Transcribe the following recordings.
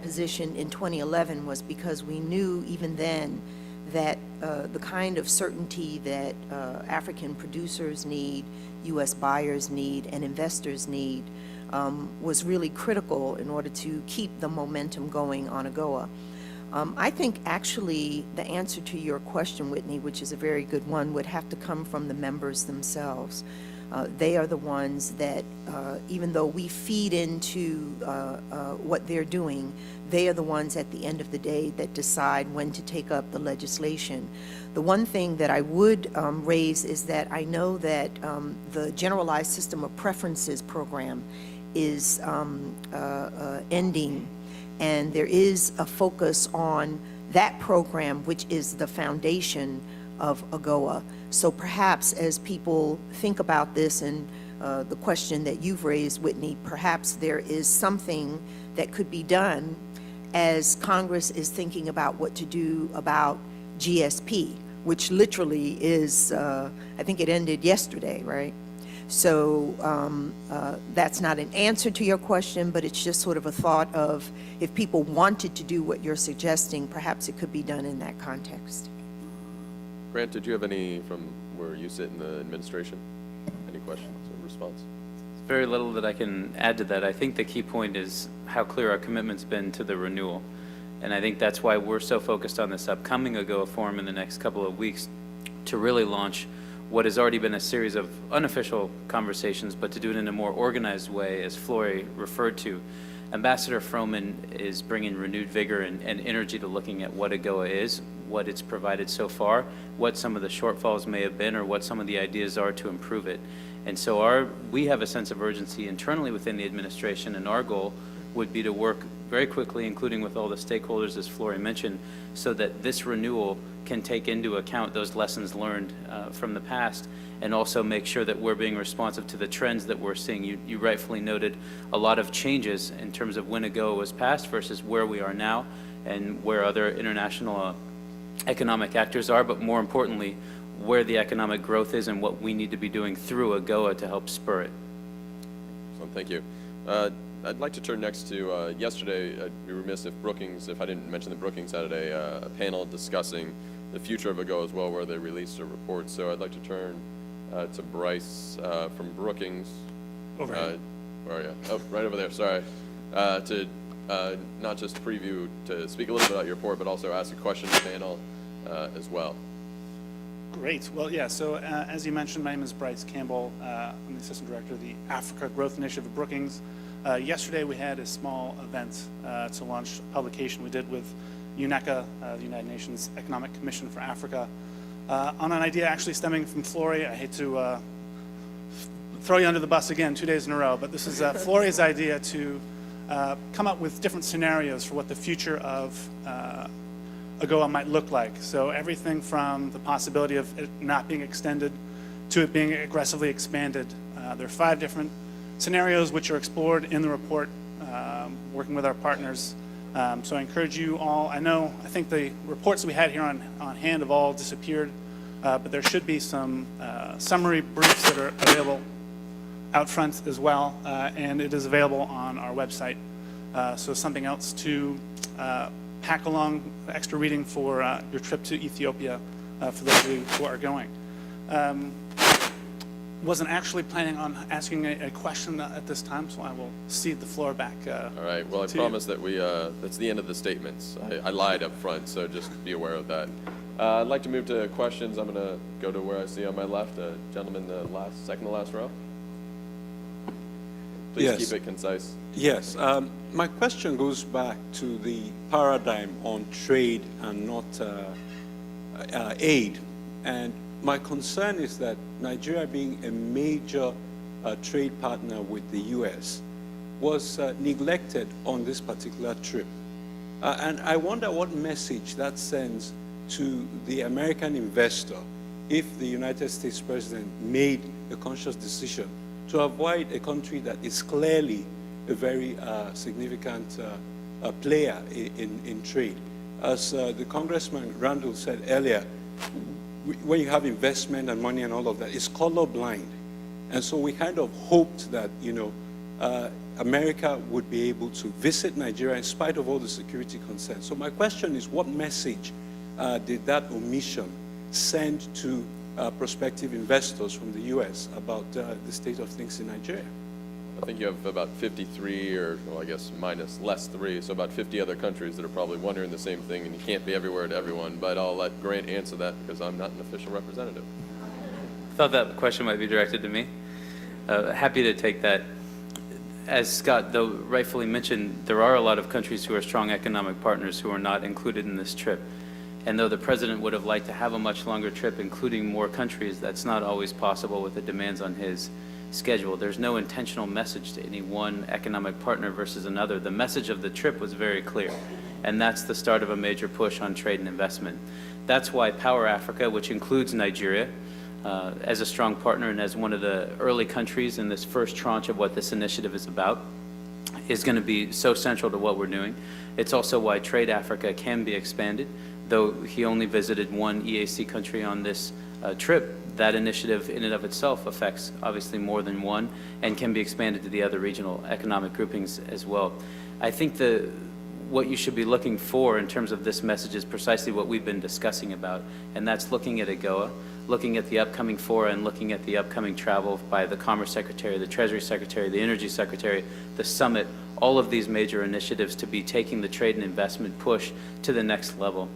position in 2011 was because we knew even then that the kind of certainty that African producers need, U.S. buyers need, and investors need was really critical in order to keep the momentum going on AGOA. I think actually the answer to your question, Whitney, which is a very good one, would have to come from the members themselves. They are the ones that, even though we feed into what they're doing, they are the ones at the end of the day that decide when to take up the legislation. The one thing that I would raise is that I know that the Generalized System of Preferences program is ending, and there is a focus on that program, which is the foundation of AGOA. So perhaps as people think about this and the question that you've raised, Whitney, perhaps there is something that could be done as Congress is thinking about what to do about GSP, which literally is, I think it ended yesterday, right? So that's not an answer to your question, but it's just sort of a thought of if people wanted to do what you're suggesting, perhaps it could be done in that context. Grant, did you have any from where you sit in the administration? Any questions or response? Very little that I can add to that. I think the key point is how clear our commitment's been to the renewal. And I think that's why we're so focused on this upcoming AGOA forum in the next couple of weeks to really launch what has already been a series of unofficial conversations, but to do it in a more organized way, as Flory referred to. Ambassador Froman is bringing renewed vigor and energy to looking at what AGOA is, what it's provided so far, what some of the shortfalls may have been, or what some of the ideas are to improve it. And so we have a sense of urgency internally within the administration, and our goal would be to work very quickly, including with all the stakeholders, as Flory mentioned, so that this renewal can take into account those lessons learned from the past, and also make sure that we're being responsive to the trends that we're seeing. You rightfully noted a lot of changes in terms of when AGOA was passed versus where we are now and where other international economic actors are, but more importantly, where the economic growth is and what we need to be doing through AGOA to help spur it. So, thank you. I'd like to turn next to yesterday. I'd be remiss if I didn't mention that Brookings had a panel discussing the future of AGOA as well, where they released a report. So I'd like to turn to Bryce from Brookings. Over here. Where are you? Oh, right over there, sorry. To not just preview, to speak a little bit about your report, but also ask a question to the panel as well. Great. Well, yeah, so as you mentioned, my name is Bryce Campbell. I'm the Assistant Director of the Africa Growth Initiative at Brookings. Yesterday we had a small event to launch a publication we did with UNECA, the United Nations Economic Commission for Africa, on an idea actually stemming from Flory. I hate to throw you under the bus again 2 days in a row, but this is Flory's idea to come up with different scenarios for what the future of AGOA might look like. So everything from the possibility of it not being extended to it being aggressively expanded. There are 5 different scenarios which are explored in the report, working with our partners. So I encourage you all, I think the reports we had here on hand have all disappeared, but there should be some summary briefs that are available out front as well, and it is available on our website. So something else to pack along, extra reading for your trip to Ethiopia for those of you who are going. Wasn't actually planning on asking a question at this time, so I will cede the floor back. All right. Well, I promise that that's the end of the statements. I lied up front, so just be aware of that. I'd like to move to questions. I'm going to go to where I see on my left, gentleman, second to last row. Please Yes. keep it concise. Yes. My question goes back to the paradigm on trade and not aid. And my concern is that Nigeria, being a major trade partner with the U.S., was neglected on this particular trip. And I wonder what message that sends to the American investor if the United States president made a conscious decision to avoid a country that is clearly a very significant player in trade. As the Congressman Randall said earlier, when you have investment and money and all of that, it's colorblind. And so we kind of hoped that, America would be able to visit Nigeria in spite of all the security concerns. So my question is, what message did that omission send to prospective investors from the U.S. about the state of things in Nigeria? I think you have about 53, or well, I guess minus less 3, so about 50 other countries that are probably wondering the same thing, and you can't be everywhere to everyone, but I'll let Grant answer that because I'm not an official representative. Thought that question might be directed to me. Happy to take that. As Scott, though, rightfully mentioned, there are a lot of countries who are strong economic partners who are not included in this trip. And though the president would have liked to have a much longer trip, including more countries, that's not always possible with the demands on his schedule. There's no intentional message to any one economic partner versus another. The message of the trip was very clear, and that's the start of a major push on trade and investment. That's why Power Africa, which includes Nigeria, as a strong partner and as one of the early countries in this first tranche of what this initiative is about, is going to be so central to what we're doing. It's also why Trade Africa can be expanded. Though he only visited one EAC country on this trip, that initiative in and of itself affects obviously more than one and can be expanded to the other regional economic groupings as well. I think what you should be looking for in terms of this message is precisely what we've been discussing about, and that's looking at AGOA, looking at the upcoming fora, and looking at the upcoming travel by the Commerce Secretary, the Treasury Secretary, the Energy Secretary, the summit, all of these major initiatives to be taking the trade and investment push to the next level.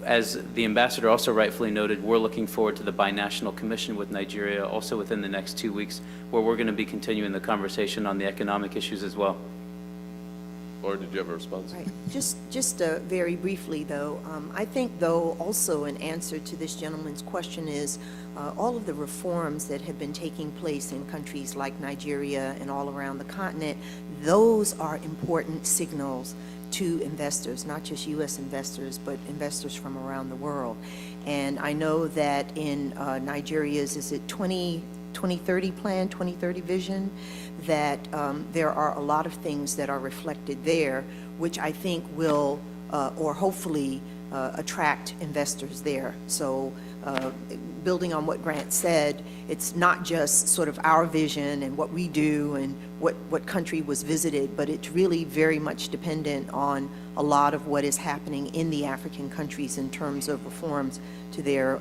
As the ambassador also rightfully noted, we're looking forward to the binational commission with Nigeria also within the next 2 weeks, where we're going to be continuing the conversation on the economic issues as well. Laura, did you have a response? Right. Just very briefly, though, I think, though, also an answer to this gentleman's question is all of the reforms that have been taking place in countries like Nigeria and all around the continent, those are important signals to investors, not just U.S. investors, but investors from around the world. And I know that in Nigeria's, is it 2030 plan, 2030 vision, that there are a lot of things that are reflected there, which I think will, or hopefully, attract investors there. So building on what Grant said, it's not just sort of our vision and what we do and what country was visited, but it's really very much dependent on a lot of what is happening in the African countries in terms of reforms to their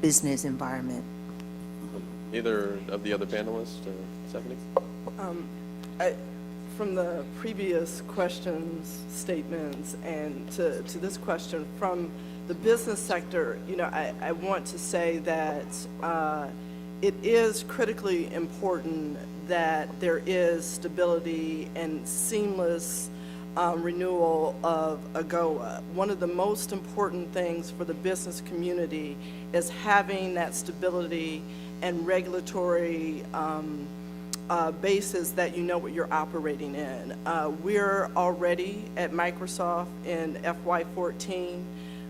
business environment. Either of the other panelists, or Stephanie? From the previous questions, statements, and to this question, from the business sector, you know, I want to say that it is critically important that there is stability and seamless renewal of AGOA. One of the most important things for the business community is having that stability and regulatory basis that you know what you're operating in. We're already at Microsoft in FY14.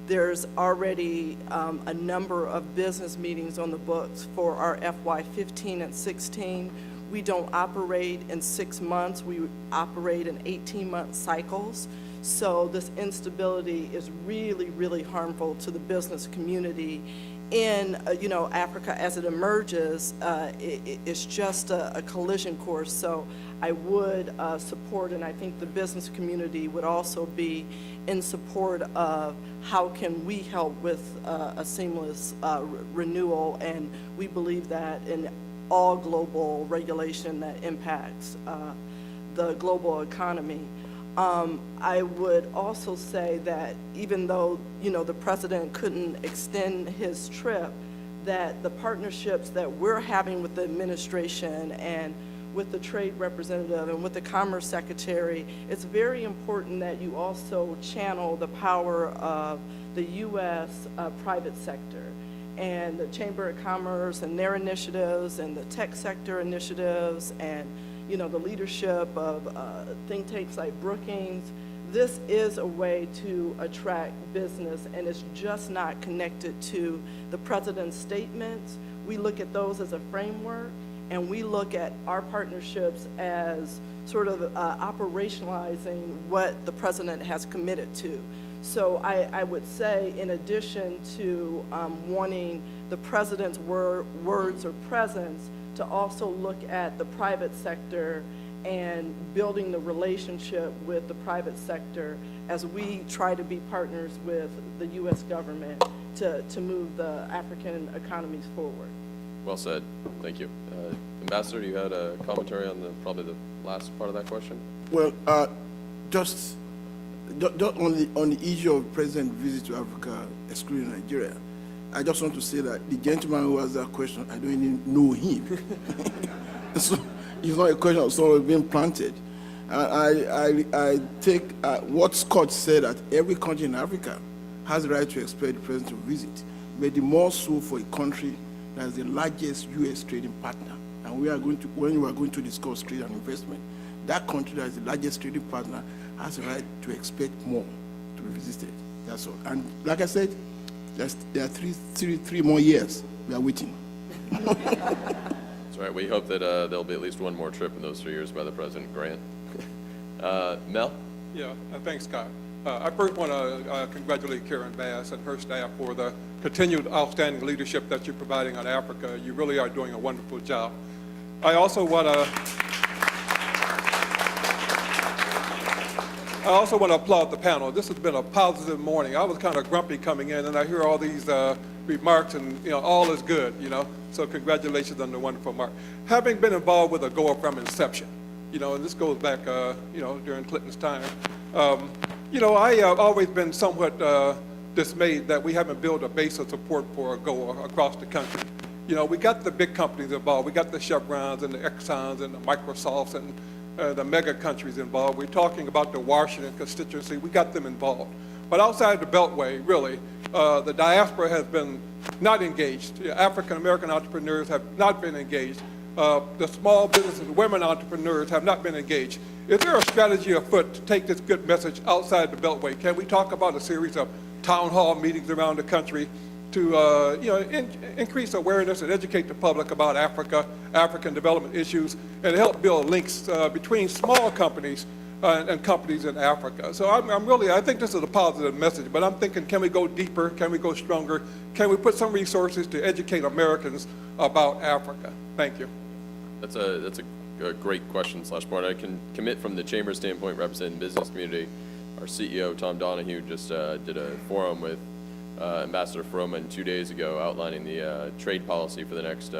There's already a number of business meetings on the books for our FY15 and 16. We don't operate in 6 months, we operate in 18-month cycles. So this instability is really, really harmful to the business community. In you know, Africa as it emerges, it's just a collision course. So I would support, and I think the business community would also be in support of how can we help with a seamless renewal, and we believe that in all global regulation that impacts the global economy. I would also say that even though, you know, the president couldn't extend his trip, that the partnerships that we're having with the administration and with the trade representative and with the commerce secretary, it's very important that you also channel the power of the U.S. Private sector and the Chamber of Commerce and their initiatives and the tech sector initiatives and, you know, the leadership of think tanks like Brookings. This is a way to attract business, and it's just not connected to the president's statements. We look at those as a framework, and we look at our partnerships as sort of operationalizing what the president has committed to. So I would say, in addition to wanting the president's words or presence, to also look at the private sector and building the relationship with the private sector as we try to be partners with the U.S. government to move the African economies forward. Well said. Thank you. Ambassador, you had a commentary on probably the last part of that question? Well, just on the issue of President's visit to Africa, excluding Nigeria, I just want to say that the gentleman who asked that question, I don't even know him. So it's not a question of someone being planted. I take what Scott said, that every country in Africa has the right to expect the president to visit, but the more so for a country that is the largest U.S. trading partner. And when we are going to discuss trade and investment, that country that is the largest trading partner has the right to expect more to be visited. That's all. And like I said, there are three more years we are waiting. That's right. We hope that there'll be at least one more trip in those 3 years by the President. Grant. Mel? Yeah, thanks, Scott. I first want to congratulate Karen Bass and her staff for the continued outstanding leadership that you're providing on Africa. You really are doing a wonderful job. I also want to applaud the panel. This has been a positive morning. I was kind of grumpy coming in, and I hear all these remarks, and all is good. So congratulations on the wonderful mark. Having been involved with AGOA from inception, and this goes back, during Clinton's time. I have always been somewhat dismayed that we haven't built a base of support for AGOA across the country. We got the big companies involved. We got the Chevrons and the Exxons and the Microsofts and the mega countries involved. We're talking about the Washington constituency. We got them involved. But outside the Beltway, really, the diaspora has been not engaged. African-American entrepreneurs have not been engaged. The small businesses, women entrepreneurs have not been engaged. Is there a strategy afoot to take this good message outside the Beltway? Can we talk about a series of town hall meetings around the country to increase awareness and educate the public about Africa, African development issues, and help build links between small companies and companies in Africa? So I think this is a positive message, but I'm thinking, can we go deeper? Can we go stronger? Can we put some resources to educate Americans about Africa? Thank you. That's a great question / point. I can commit from the Chamber standpoint, representing the business community. Our CEO, Tom Donahue, just did a forum with Ambassador Froman 2 days ago outlining the trade policy for the next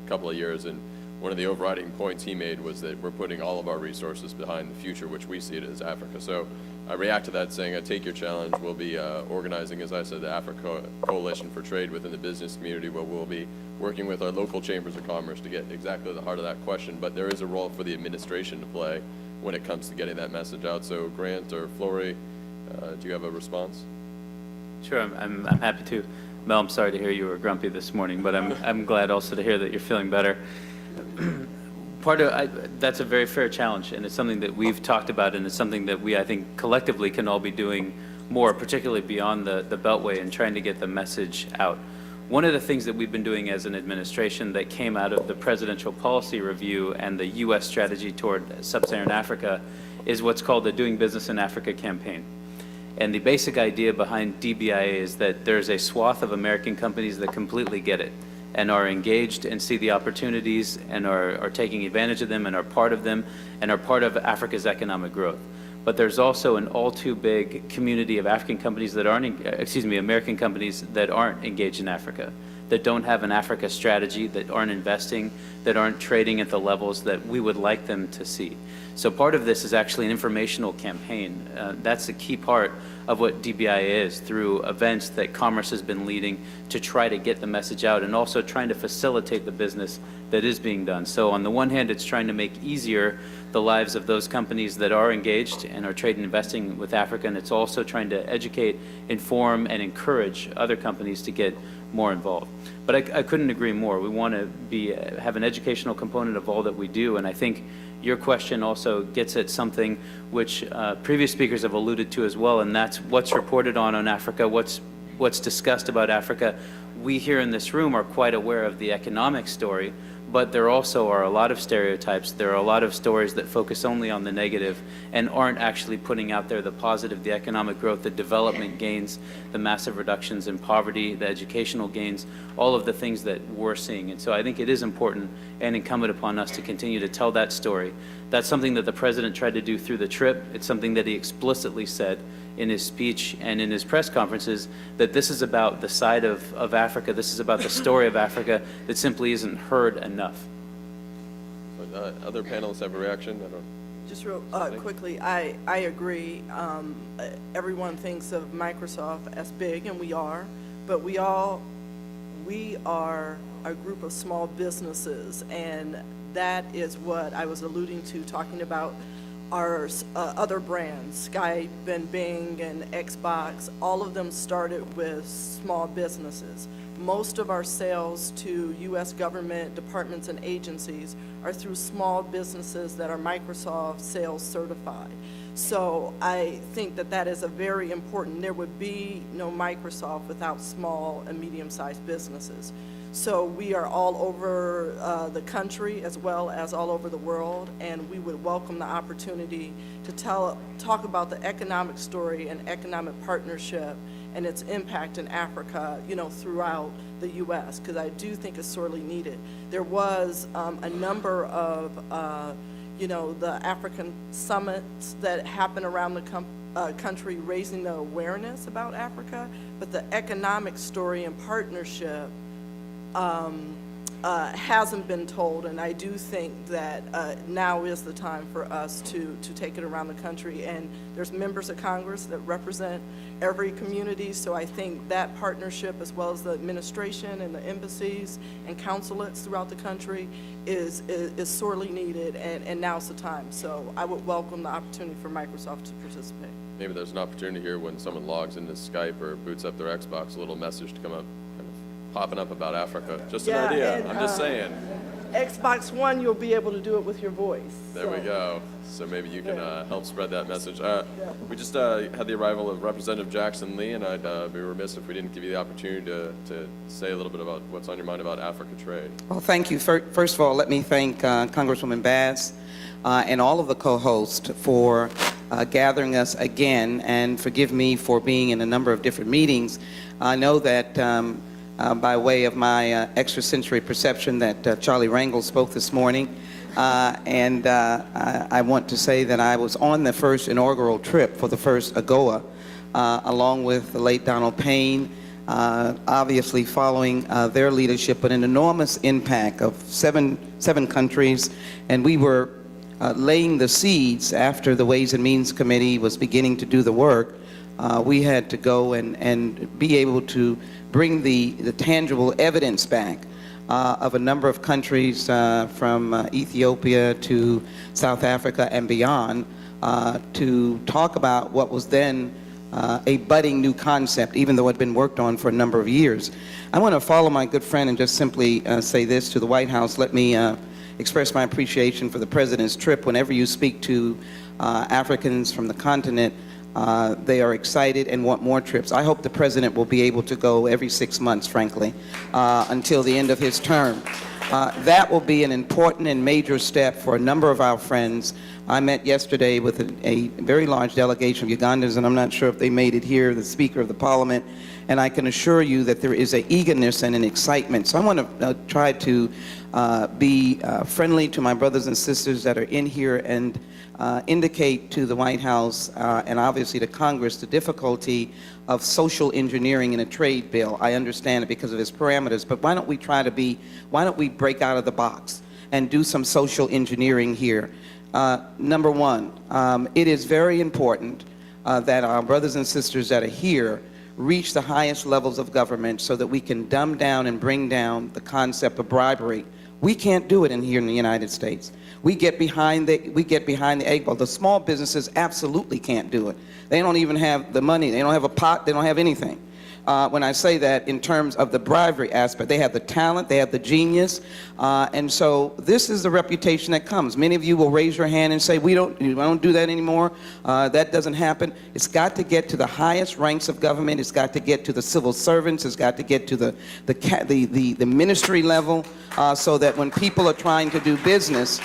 couple of years. And one of the overriding points he made was that we're putting all of our resources behind the future, which we see it as Africa. So I react to that saying, I take your challenge. We'll be organizing, as I said, the Africa Coalition for Trade within the business community, where we'll be working with our local chambers of commerce to get exactly to the heart of that question. But there is a role for the administration to play when it comes to getting that message out. So Grant or Flory, do you have a response? Sure, I'm happy to. Mel, I'm sorry to hear you were grumpy this morning, but I'm glad also to hear that you're feeling better. That's a very fair challenge, and it's something that we've talked about, and it's something that we, I think, collectively can all be doing more, particularly beyond the Beltway, and trying to get the message out. One of the things that we've been doing as an administration that came out of the Presidential Policy Review and the U.S. strategy toward sub-Saharan Africa is what's called the Doing Business in Africa campaign. And the basic idea behind DBIA is that there's a swath of American companies that completely get it and are engaged and see the opportunities and are taking advantage of them and are part of them and are part of Africa's economic growth. But there's also an all too big community of African companies that American companies that aren't engaged in Africa, that don't have an Africa strategy, that aren't investing, that aren't trading at the levels that we would like them to see. So part of this is actually an informational campaign. That's the key part of what DBIA is, through events that Commerce has been leading to try to get the message out, and also trying to facilitate the business that is being done. So on the one hand, it's trying to make easier the lives of those companies that are engaged and are trading and investing with Africa, and it's also trying to educate, inform, and encourage other companies to get more involved. But I couldn't agree more. We want to have an educational component of all that we do, and I think your question also gets at something which previous speakers have alluded to as well, and that's what's reported on Africa, what's discussed about Africa. We here in this room are quite aware of the economic story, but there also are a lot of stereotypes. There are a lot of stories that focus only on the negative and aren't actually putting out there the positive, the economic growth, the development gains, the massive reductions in poverty, the educational gains, all of the things that we're seeing. And so I think it is important and incumbent upon us to continue to tell that story That's something that the president tried to do through the trip. It's something that he explicitly said in his speech and in his press conferences, that this is about the side of Africa, this is about the story of Africa that simply isn't heard enough. But, other panelists have a reaction? I don't. Just real quickly, I agree. Everyone thinks of Microsoft as big, and we are, but we are a group of small businesses, and that is what I was alluding to, talking about our other brands, Skype and Bing and Xbox. All of them started with small businesses. Most of our sales to U.S. government departments and agencies are through small businesses that are Microsoft sales certified. So I think that that is a very important. There would be no Microsoft without small and medium-sized businesses. So we are all over the country as well as all over the world, and we would welcome the opportunity to talk about the economic story and economic partnership and its impact in Africa, throughout the U.S., because I do think it's sorely needed. There was a number of, the African summits that happen around the country raising the awareness about Africa, but the economic story and partnership hasn't been told, and I do think that now is the time for us to take it around the country. And there's members of Congress that represent every community, so I think that partnership, as well as the administration and the embassies and consulates throughout the country, is sorely needed, and now's the time. So I would welcome the opportunity for Microsoft to participate. Maybe there's an opportunity here when someone logs into Skype or boots up their Xbox, a little message to come up, kind of popping up about Africa. Just an idea. And, I'm just saying. Xbox One, you'll be able to do it with your voice. There we go. So maybe you can help spread that message. We just had the arrival of Representative Jackson Lee, and I'd be remiss if we didn't give you the opportunity to say a little bit about what's on your mind about Africa trade. Well, thank you. First of all, let me thank Congresswoman Bass and all of the co-hosts for gathering us again, and forgive me for being in a number of different meetings. I know that by way of my extrasensory perception that Charlie Rangel spoke this morning, and I want to say that I was on the first inaugural trip for the first AGOA, along with the late Donald Payne, obviously following their leadership, but an enormous impact of seven countries, and we were laying the seeds after the Ways and Means Committee was beginning to do the work. We had to go and be able to bring the tangible evidence back of a number of countries from Ethiopia to South Africa and beyond to talk about what was then a budding new concept, even though it had been worked on for a number of years. I want to follow my good friend and just simply say this to the White House. Let me express my appreciation for the President's trip. Whenever you speak to Africans from the continent, they are excited and want more trips. I hope the President will be able to go every 6 months, frankly, until the end of his term. That will be an important and major step for a number of our friends. I met yesterday with a very large delegation of Ugandans, and I'm not sure if they made it here, the Speaker of the Parliament, and I can assure you that there is an eagerness and an excitement. So I want to try to be friendly to my brothers and sisters that are in here and indicate to the White House and obviously to Congress the difficulty of social engineering in a trade bill. I understand it because of its parameters, but why don't we break out of the box and do some social engineering here? Number one, it is very important that our brothers and sisters that are here reach the highest levels of government so that we can dumb down and bring down the concept of bribery. We can't do it here in the United States. We get behind the eight ball. The small businesses absolutely can't do it. They don't even have the money. They don't have a pot. They don't have anything. When I say that in terms of the bribery aspect, they have the talent, they have the genius, and so this is the reputation that comes. Many of you will raise your hand and say, I don't do that anymore. That doesn't happen. It's got to get to the highest ranks of government. It's got to get to the civil servants. It's got to get to the ministry level, so that when people are trying to do business,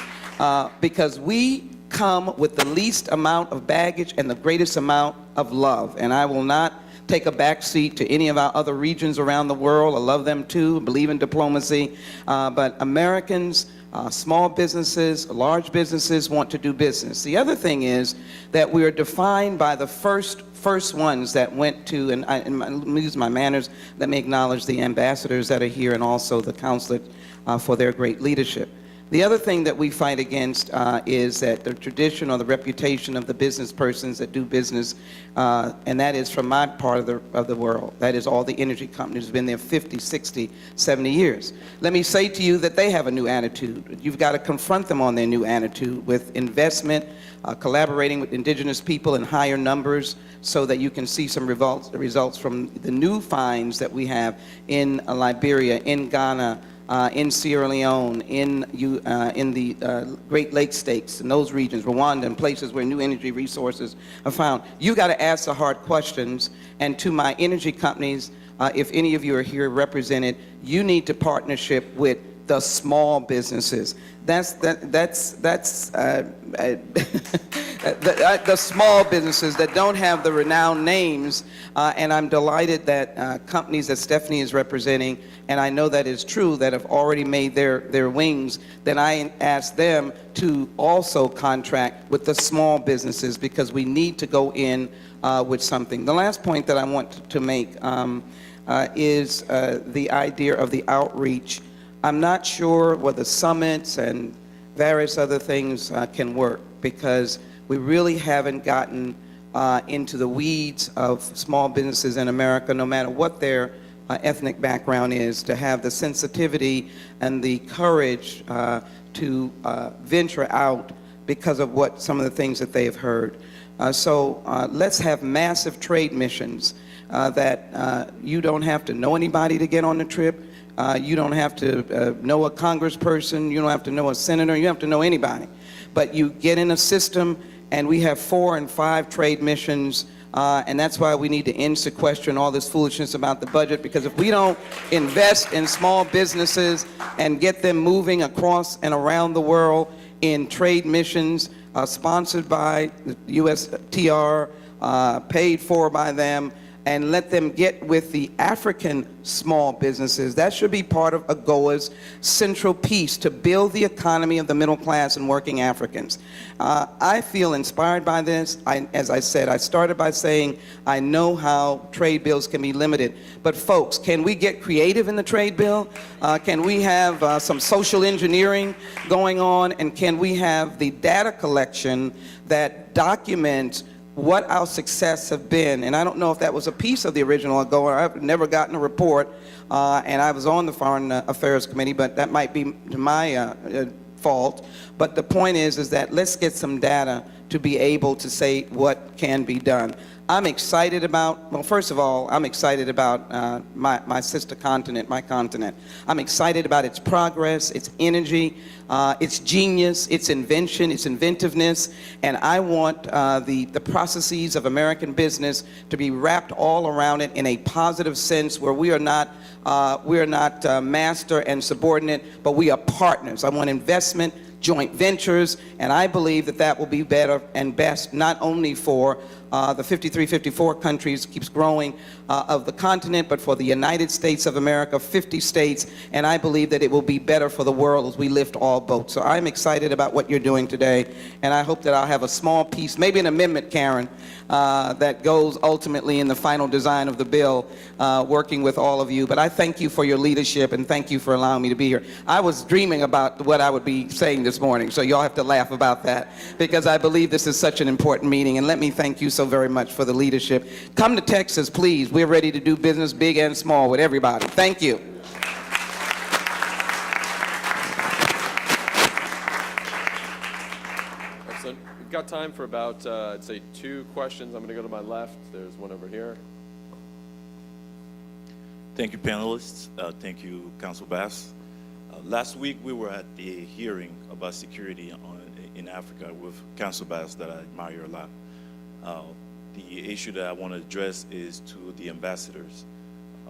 because we come with the least amount of baggage and the greatest amount of love, and I will not take a back seat to any of our other regions around the world. I love them too, believe in diplomacy, but Americans Small businesses, large businesses want to do business. The other thing is that we are defined by the first ones that went to, and let me use my manners, let me acknowledge the ambassadors that are here and also the consulate for their great leadership. The other thing that we fight against is that the tradition or the reputation of the business persons that do business, and that is from my part of the world. That is all the energy companies have been there 50, 60, 70 years. Let me say to you that they have a new attitude. You've got to confront them on their new attitude with investment, collaborating with indigenous people in higher numbers so that you can see some results from the new finds that we have in Liberia, in Ghana, in Sierra Leone, in the Great Lakes states, in those regions, Rwanda, and places where new energy resources are found. You got to ask the hard questions. And to my energy companies, if any of you are here represented, you need to partnership with the small businesses. That's the small businesses that don't have the renowned names, and I'm delighted that companies that Stephanie is representing, and I know that is true, that have already made their wings, then I ask them to also contract with the small businesses because we need to go in with something. The last point that I want to make is the idea of the outreach. I'm not sure whether summits and various other things can work because we really haven't gotten into the weeds of small businesses in America, no matter what their ethnic background is, to have the sensitivity and the courage to venture out because of what some of the things that they have heard. So let's have massive trade missions that you don't have to know anybody to get on the trip. You don't have to know a congressperson. You don't have to know a senator. You don't have to know anybody. But you get in a system, and we have 4 and 5 trade missions, and that's why we need to end sequester and all this foolishness about the budget, because if we don't invest in small businesses and get them moving across and around the world in trade missions sponsored by the USTR, paid for by them, and let them get with the African small businesses. That should be part of AGOA's central piece to build the economy of the middle class and working Africans. I feel inspired by this. As I said, I started by saying I know how trade bills can be limited. But folks, can we get creative in the trade bill? Can we have some social engineering going on? And can we have the data collection that documents what our success have been? And I don't know if that was a piece of the original AGOA. I've never gotten a report, and I was on the Foreign Affairs Committee, but that might be my fault. But the point is that let's get some data to be able to say what can be done. I'm excited about, well, first of all, I'm excited about my sister continent, my continent. I'm excited about its progress, its energy, its genius, its invention, its inventiveness, and I want the processes of American business to be wrapped all around it in a positive sense where we are not master and subordinate, but we are partners. I want investment, joint ventures, and I believe that that will be better and best not only for the 53, 54 countries, keeps growing, of the continent, but for the United States of America, 50 states, and I believe that it will be better for the world as we lift all boats. So I'm excited about what you're doing today, and I hope that I'll have a small piece, maybe an amendment, Karen, that goes ultimately in the final design of the bill, working with all of you. But I thank you for your leadership, and thank you for allowing me to be here. I was dreaming about what I would be saying this morning, so y'all have to laugh about that, because I believe this is such an important meeting, and let me thank you so very much for the leadership. Come to Texas, please. We're ready to do business big and small with everybody. Thank you. Excellent. We've got time for about, I'd say 2 questions. I'm going to go to my left. There's one over here. Thank you, panelists. Thank you, Council Bass. Last week, we were at a hearing about security in Africa with Council Bass that I admire a lot. The issue that I want to address is to the ambassadors.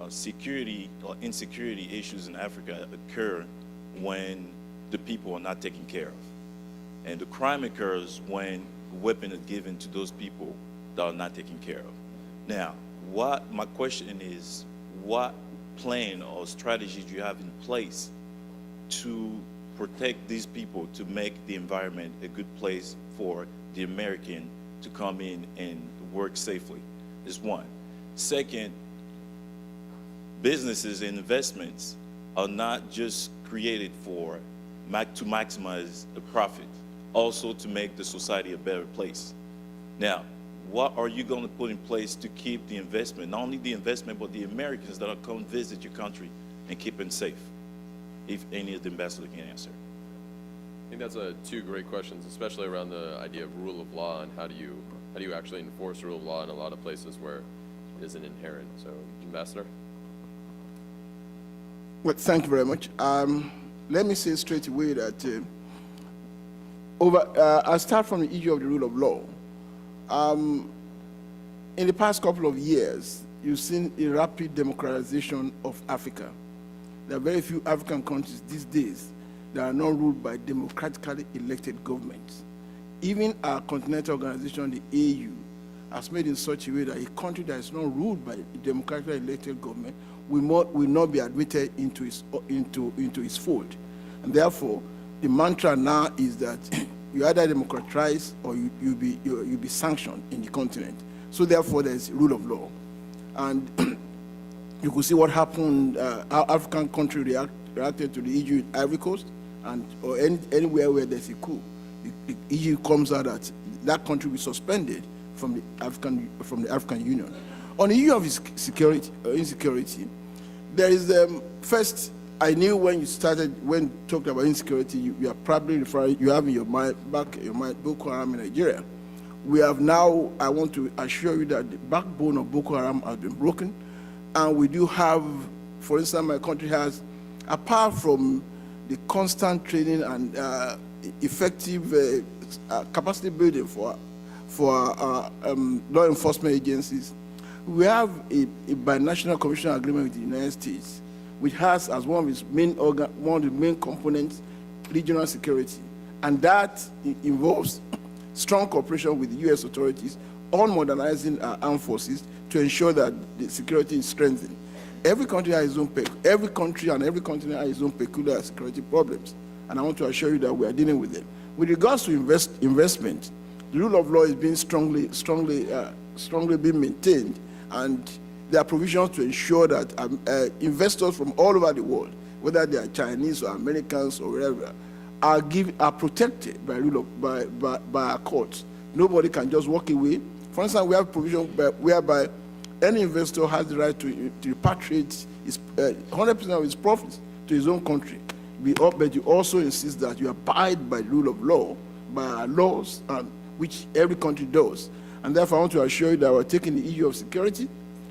Security or insecurity issues in Africa occur when the people are not taken care of. And the crime occurs when weapons are given to those people that are not taken care of. Now, my question is, what plan or strategy do you have in place to protect these people to make the environment a good place for the American to come in and work safely, is one. Second, businesses and investments are not just created for to maximize the profit, also to make the society a better place. Now, what are you going to put in place to keep the investment, not only the investment, but the Americans that are come visit your country and keep them safe? If any of the ambassador can answer. I think that's two great questions, especially around the idea of rule of law and how do you actually enforce rule of law in a lot of places where it isn't inherent. So, Ambassador? Well, thank you very much. Let me say straight away that I'll start from the issue of the rule of law. In the past couple of years, you've seen a rapid democratization of Africa. There are very few African countries these days that are not ruled by democratically elected governments. Even our continental organization, the AU, has made in such a way that a country that is not ruled by a democratically elected government will not be admitted into its fold. And therefore, the mantra now is that you either democratize or you'll be sanctioned in the continent. So therefore, there's rule of law. And you could see what happened, how African country reacted to the EU in Ivory Coast, or anywhere where there's a coup. The EU comes out that country will be suspended from the African Union. On the issue of insecurity, there is first. I knew when you talked about insecurity, you are probably referring. You have in your mind Boko Haram in Nigeria. We have now. I want to assure you that the backbone of Boko Haram has been broken. And we do have, for instance, my country has, apart from the constant training and effective capacity building for law enforcement agencies, we have a binational commission agreement with the United States, which has as one of its main components regional security, and that involves strong cooperation with the U.S. authorities on modernizing our armed forces to ensure that the security is strengthened. Every country has its own every country and every continent has its own peculiar security problems, and I want to assure you that we are dealing with them. With regards to investment, the rule of law is being strongly being maintained, and there are provisions to ensure that investors from all over the world, whether they are Chinese or Americans or wherever, are protected by our courts. Nobody can just walk away. For instance, we have provision whereby any investor has the right to repatriate 100% of his profits to his own country. But you also insist that you abide by the rule of law, by our laws, which every country does. And therefore, I want to assure you that we're taking the issue of security,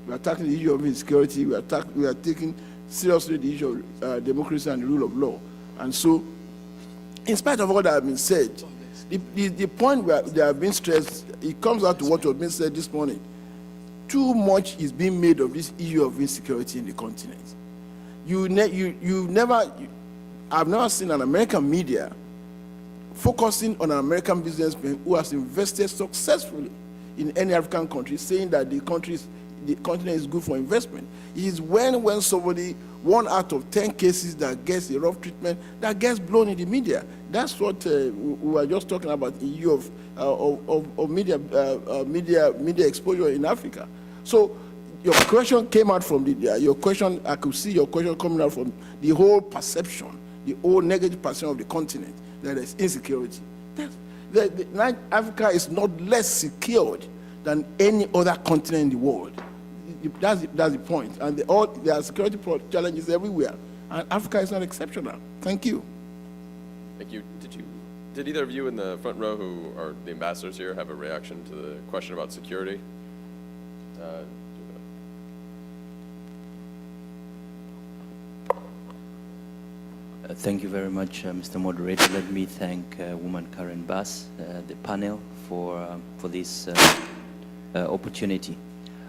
we are tackling the issue of insecurity, we are taking seriously the issue of democracy and the rule of law. And so, in spite of all that has been said, the point where they have been stressed, it comes out to what was being said this morning. Too much is being made of this issue of insecurity in the continent. I've never seen an American media focusing on an American businessman who has invested successfully in any African country, saying that the continent is good for investment. It is when somebody, 1 out of 10 cases that gets a rough treatment, that gets blown in the media. That's what we were just talking about, the issue of media exposure in Africa. So your question came out from your question. I could see your question coming out from the whole perception, the whole negative perception of the continent, that there's insecurity. Africa is not less secured than any other continent in the world. That's the point. And there are security challenges everywhere, and Africa is not exceptional. Thank you. Thank you. Did either of you in the front row who are the ambassadors here have a reaction to the question about security? Thank you very much, Mr. Moderator. Let me thank Woman Karen Bass, the panel, for this opportunity.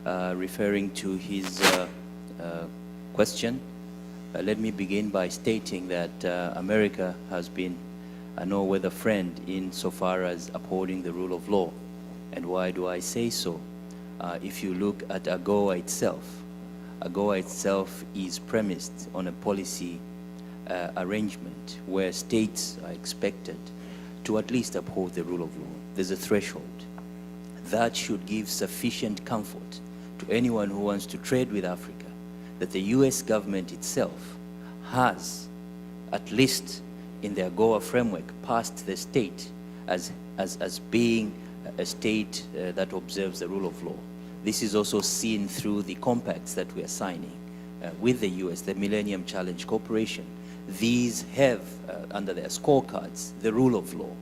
Referring to his question, let me begin by stating that America has been a no-weather friend insofar as upholding the rule of law. And why do I say so? If you look at AGOA itself is premised on a policy arrangement where states are expected to at least uphold the rule of law. There's a threshold. That should give sufficient comfort to anyone who wants to trade with Africa that the US government itself has, at least in the AGOA framework, passed the state as being a state that observes the rule of law. This is also seen through the compacts that we are signing with the US, the Millennium Challenge Corporation. These have, under their scorecards, the rule of law.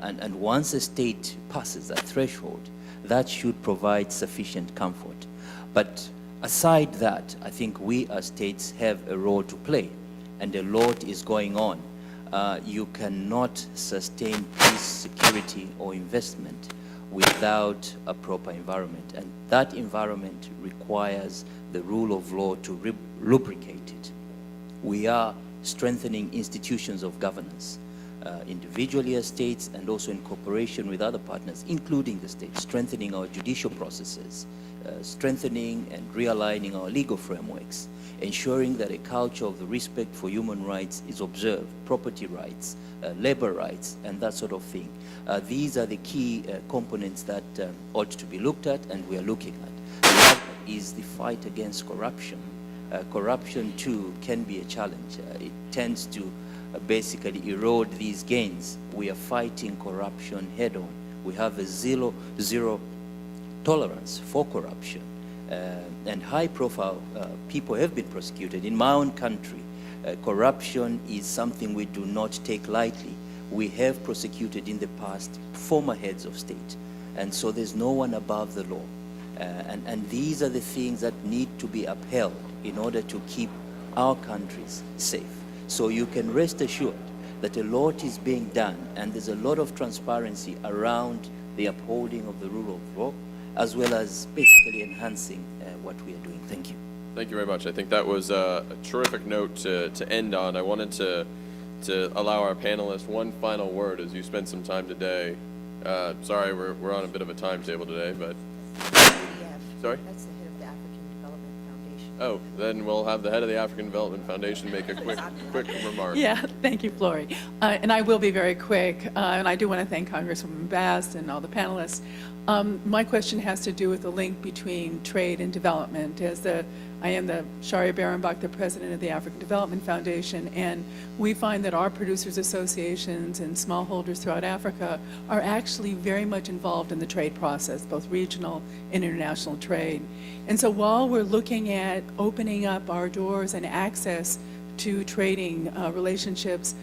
And once a state passes that threshold, that should provide sufficient comfort. But aside that, I think we as states have a role to play, and a lot is going on. You cannot sustain peace, security, or investment without a proper environment, and that environment requires the rule of law to lubricate it. We are strengthening institutions of governance, individually as states and also in cooperation with other partners, including the states, strengthening our judicial processes, strengthening and realigning our legal frameworks, ensuring that a culture of the respect for human rights is observed, property rights, labor rights, and that sort of thing. These are the key components that ought to be looked at, and we are looking at. The other is the fight against corruption. Corruption, too, can be a challenge. It tends to basically erode these gains. We are fighting corruption head-on. We have a zero tolerance for corruption. And high-profile people have been prosecuted. In my own country, corruption is something we do not take lightly. We have prosecuted in the past former heads of state. And so there's no one above the law. And these are the things that need to be upheld in order to keep our countries safe. So you can rest assured that a lot is being done, and there's a lot of transparency around the upholding of the rule of law, as well as basically enhancing what we are doing. Thank you. Thank you very much. I think that was a terrific note to end on. I wanted to allow our panelists one final word as you spend some time today. Sorry, we're on a bit of a timetable today, but... Sorry? That's the head of the African Development Foundation. Oh, then we'll have the head of the African Development Foundation make a quick remark. Yeah, thank you, Flory. And I will be very quick. And I do want to thank Congresswoman Bass and all the panelists. My question has to do with the link between trade and development. I am the Sharia Barenbach, the president of the African Development Foundation, and we find that our producers associations and smallholders throughout Africa are actually very much involved in the trade process, both regional and international trade. And so while we're looking at opening up our doors and access to trading relationships,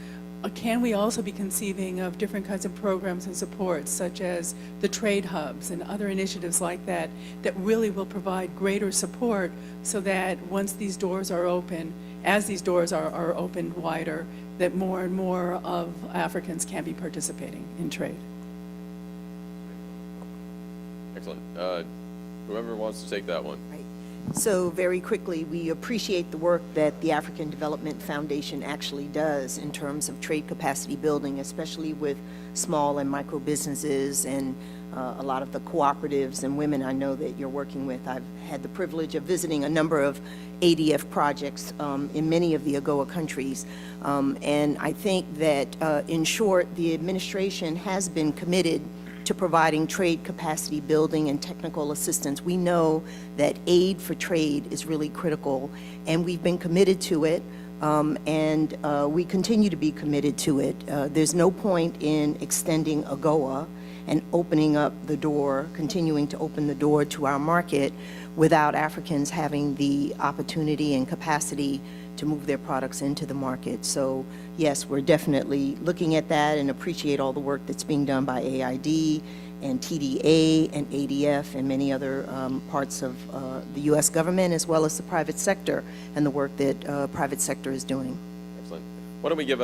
can we also be conceiving of different kinds of programs and supports, such as the trade hubs and other initiatives like that, that really will provide greater support so that once these doors are open, as these doors are opened wider, that more and more of Africans can be participating in trade? Excellent. Whoever wants to take that one. Right. So very quickly, we appreciate the work that the African Development Foundation actually does in terms of trade capacity building, especially with small and micro businesses and a lot of the cooperatives and women I know that you're working with. I've had the privilege of visiting a number of ADF projects in many of the AGOA countries. And I think that, in short, the administration has been committed to providing trade capacity building and technical assistance. We know that aid for trade is really critical, and we've been committed to it, and we continue to be committed to it. There's no point in extending AGOA and opening up the door, continuing to open the door to our market without Africans having the opportunity and capacity to move their products into the market. So yes, we're definitely looking at that and appreciate all the work that's being done by AID and TDA and ADF and many other parts of the U.S. government, as well as the private sector and the work that private sector is doing. Excellent. Why don't we give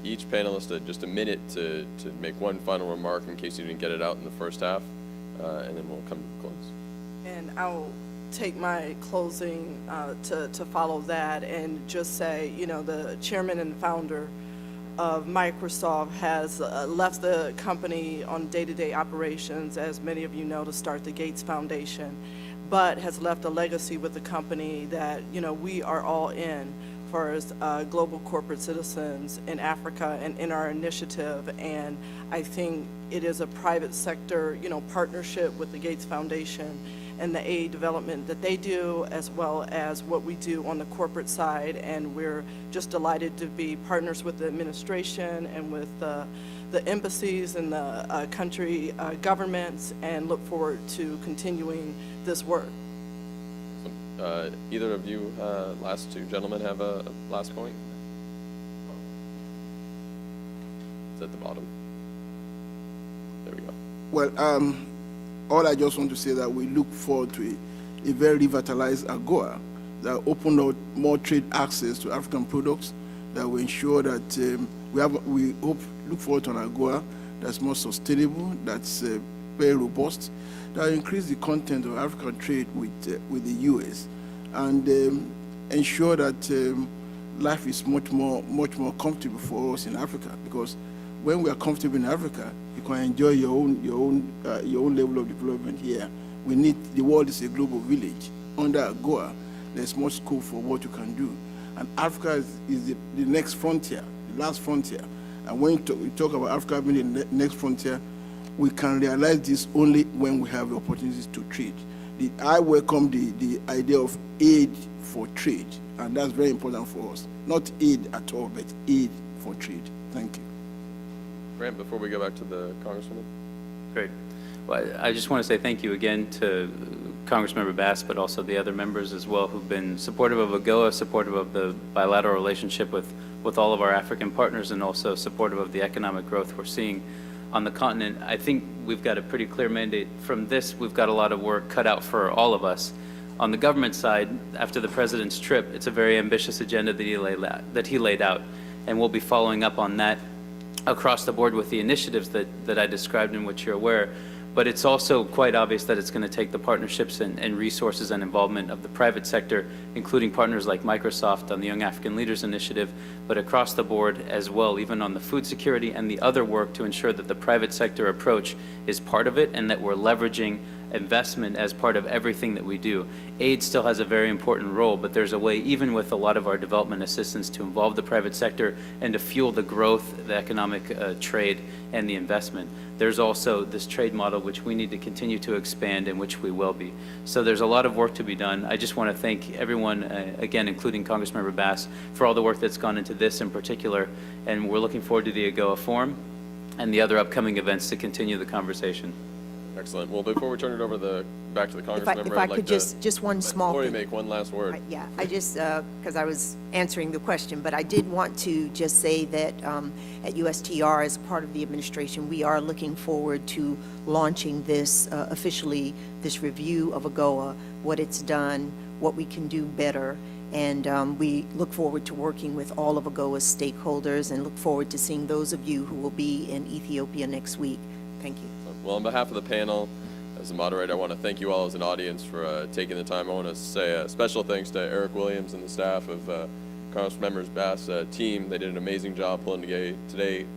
each panelist just a minute to make one final remark in case you didn't get it out in the first half, and then we'll come to a close. And I'll take my closing to follow that and just say, you know, the chairman and founder of Microsoft has left the company on day-to-day operations, as many of you know, to start the Gates Foundation, but has left a legacy with the company that, you know, we are all in far as global corporate citizens in Africa and in our initiative. And I think it is a private sector, partnership with the Gates Foundation and the aid development that they do, as well as what we do on the corporate side. And we're just delighted to be partners with the administration and with the embassies and the country governments, and look forward to continuing this work. Either of you last two gentlemen have a last point? It's at the bottom. There we go. Well, all I just want to say that we look forward to a very revitalized AGOA that will open up more trade access to African products, that will ensure that we look forward to an AGOA that's more sustainable, that's very robust, that will increase the content of African trade with the U.S. and ensure that life is much more comfortable for us in Africa. Because when we are comfortable in Africa, you can enjoy your own level of development here. The world is a global village. Under AGOA, there's much scope for what you can do. And Africa is the next frontier, the last frontier. And when we talk about Africa being the next frontier, we can realize this only when we have the opportunities to trade. I welcome the idea of aid for trade, and that's very important for us. Not aid at all, but aid for trade. Thank you. Grant, before we go back to the Congresswoman. Great. Well, I just want to say thank you again to Congressmember Bass, but also the other members as well who've been supportive of AGOA, supportive of the bilateral relationship with all of our African partners, and also supportive of the economic growth we're seeing on the continent. I think we've got a pretty clear mandate from this. We've got a lot of work cut out for all of us. On the government side, after the president's trip, it's a very ambitious agenda that he laid out, and we'll be following up on that across the board with the initiatives that I described and which you're aware. But it's also quite obvious that it's going to take the partnerships and resources and involvement of the private sector, including partners like Microsoft on the Young African Leaders Initiative, but across the board as well, even on the food security and the other work, to ensure that the private sector approach is part of it and that we're leveraging investment as part of everything that we do. Aid still has a very important role, but there's a way, even with a lot of our development assistance, to involve the private sector and to fuel the growth, the economic trade, and the investment. There's also this trade model which we need to continue to expand, and which we will be. So there's a lot of work to be done. I just want to thank everyone, again, including Congressmember Bass, for all the work that's gone into this in particular, and we're looking forward to the AGOA Forum and the other upcoming events to continue the conversation. Excellent. Well, before we turn it over back to the Congressmember, If I I'd like could just one small Lori thing. make one last word. Yeah, I just, because I was answering the question, but I did want to just say that at USTR, as part of the administration, we are looking forward to launching this officially, this review of AGOA, what it's done, what we can do better, and we look forward to working with all of AGOA's stakeholders, and look forward to seeing those of you who will be in Ethiopia next week. Thank you. Well, on behalf of the panel, as a moderator, I want to thank you all as an audience for taking the time. I want to say a special thanks to Eric Williams and the staff of Congressmember Bass' team. They did an amazing job pulling together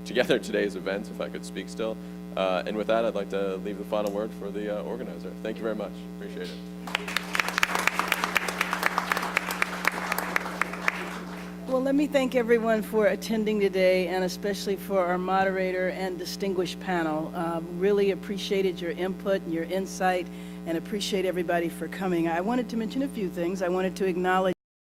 today's event, if I could speak still. And with that, I'd like to leave the final word for the organizer. Thank you very much. Appreciate it. Well, let me thank everyone for attending today, and especially for our moderator and distinguished panel. Really appreciated your input and your insight, and appreciate everybody for coming. I wanted to mention a few things. I wanted to acknowledge